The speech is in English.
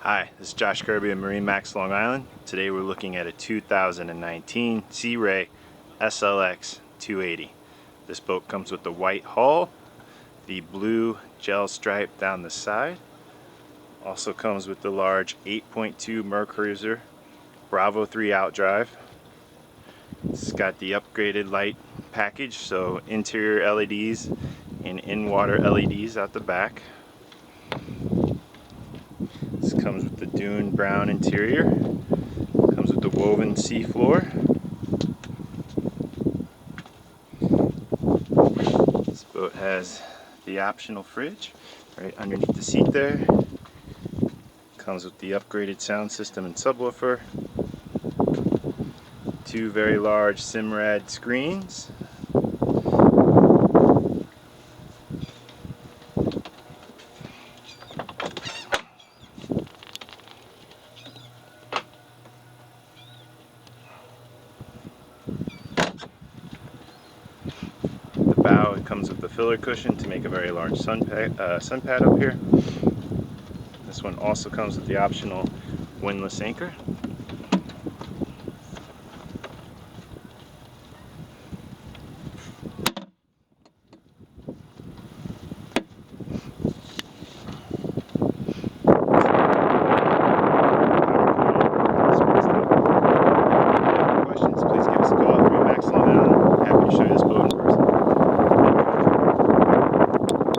Hi, this is Josh Kirby of MarineMax Long Island. Today we're looking at a 2019 Sea Ray SLX 280. This boat comes with the white hull, the blue gel stripe down the side. Also comes with the large 8.2 Mercruiser Bravo 3 outdrive. It's got the upgraded light package, so interior LEDs and in-water LEDs out the back. This comes with the dune brown interior. Comes with the woven seafloor. This boat has the optional fridge right underneath the seat there. Comes with the upgraded sound system and subwoofer. Two very large Simrad screens. The bow, it comes with the filler cushion to make a very large sun pad up here. This one also comes with the optional windlass anchor.